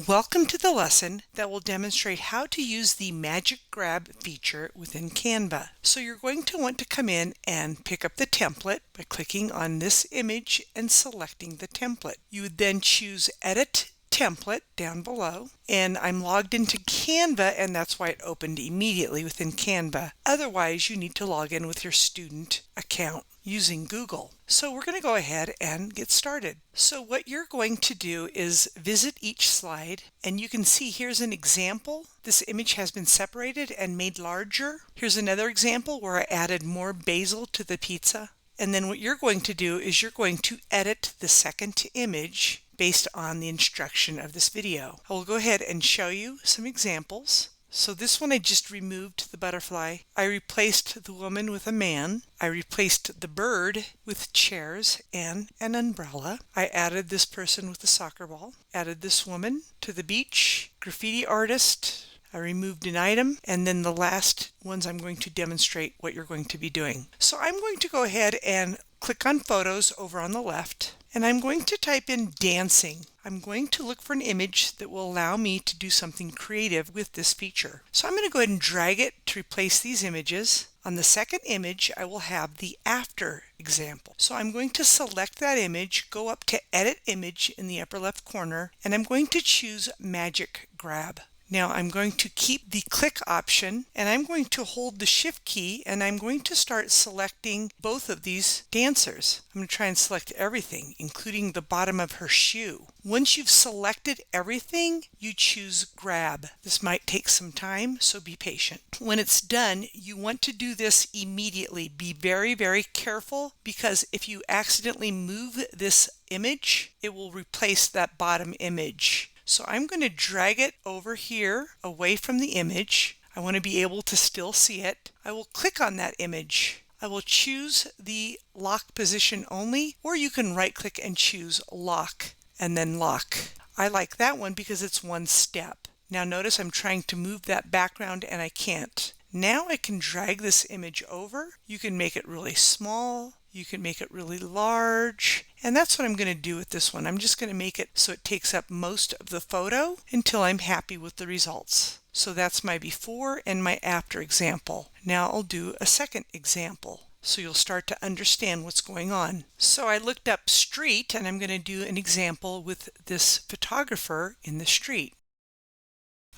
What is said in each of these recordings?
Welcome to the lesson that will demonstrate how to use the Magic Grab feature within Canva. So you're going to want to come in and pick up the template by clicking on this image and selecting the template. You would then choose Edit Template down below, and I'm logged into Canva, and that's why it opened immediately within Canva. Otherwise, you need to log in with your student account using Google. So we're going to go ahead and get started. So what you're going to do is visit each slide, and you can see here's an example. This image has been separated and made larger. Here's another example where I added more basil to the pizza. And then what you're going to do is you're going to edit the second image based on the instruction of this video. I will go ahead and show you some examples. So this one I just removed the butterfly. I replaced the woman with a man. I replaced the bird with chairs and an umbrella. I added this person with a soccer ball. Added this woman to the beach. Graffiti artist. I removed an item, and then the last ones I'm going to demonstrate what you're going to be doing. So I'm going to go ahead and click on photos over on the left, and I'm going to type in dancing. I'm going to look for an image that will allow me to do something creative with this feature. So I'm going to go ahead and drag it to replace these images. On the second image, I will have the after example. So I'm going to select that image, go up to Edit Image in the upper left corner, and I'm going to choose Magic Grab. Now I'm going to keep the click option, and I'm going to hold the shift key, and I'm going to start selecting both of these dancers. I'm going to try and select everything, including the bottom of her shoe. Once you've selected everything, you choose grab. This might take some time, so be patient. When it's done, you want to do this immediately. Be very, very careful, because if you accidentally move this image, it will replace that bottom image. So I'm going to drag it over here away from the image. I want to be able to still see it. I will click on that image. I will choose the lock position only, or you can right click and choose lock and then lock. I like that one because it's one step. Now notice I'm trying to move that background and I can't. Now I can drag this image over. You can make it really small. You can make it really large, and that's what I'm going to do with this one. I'm just going to make it so it takes up most of the photo until I'm happy with the results. So that's my before and my after example. Now I'll do a second example, so you'll start to understand what's going on. So I looked up street, and I'm going to do an example with this photographer in the street.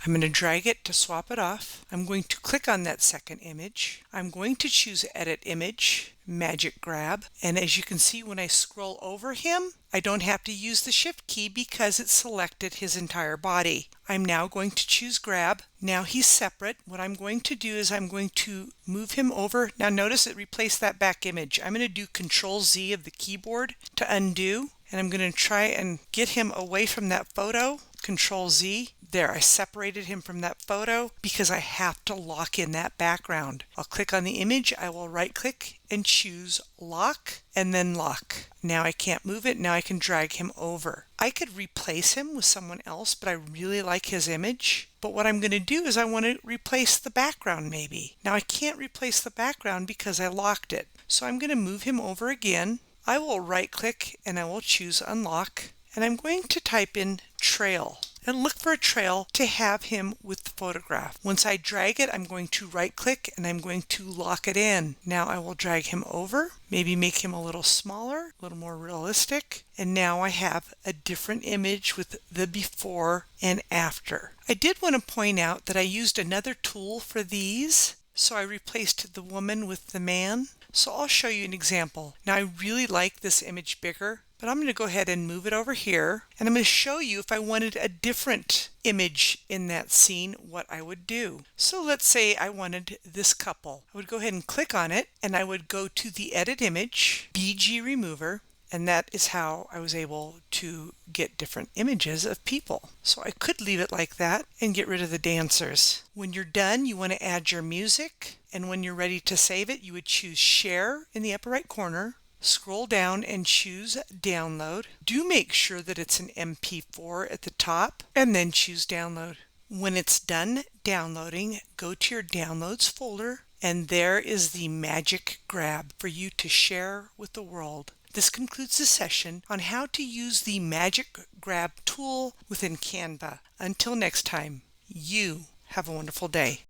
I'm going to drag it to swap it off. I'm going to click on that second image. I'm going to choose Edit Image, Magic Grab, and as you can see when I scroll over him, I don't have to use the Shift key because it selected his entire body. I'm now going to choose Grab. Now he's separate. What I'm going to do is I'm going to move him over. Now notice it replaced that back image. I'm going to do Control Z of the keyboard to undo, and I'm going to try and get him away from that photo. Control Z. There, I separated him from that photo because I have to lock in that background. I'll click on the image, I will right click and choose lock and then lock. Now I can't move it, now I can drag him over. I could replace him with someone else, but I really like his image. But what I'm going to do is I want to replace the background maybe. Now I can't replace the background because I locked it. So I'm going to move him over again. I will right click and I will choose unlock, and I'm going to type in trail and look for a trail to have him with the photograph. Once I drag it, I'm going to right click and I'm going to lock it in. Now I will drag him over, maybe make him a little smaller, a little more realistic, and now I have a different image with the before and after. I did want to point out that I used another tool for these. So I replaced the woman with the man. So I'll show you an example. Now I really like this image bigger, but I'm going to go ahead and move it over here, and I'm going to show you if I wanted a different image in that scene, what I would do. So let's say I wanted this couple. I would go ahead and click on it, and I would go to the Edit Image, BG Remover, and that is how I was able to get different images of people. So I could leave it like that and get rid of the dancers. When you're done, you want to add your music, and when you're ready to save it, you would choose Share in the upper right corner. Scroll down and choose Download. Do make sure that it's an MP4 at the top, and then choose Download. When it's done downloading, go to your Downloads folder, and there is the Magic Grab for you to share with the world. This concludes the session on how to use the Magic Grab tool within Canva. Until next time, you have a wonderful day.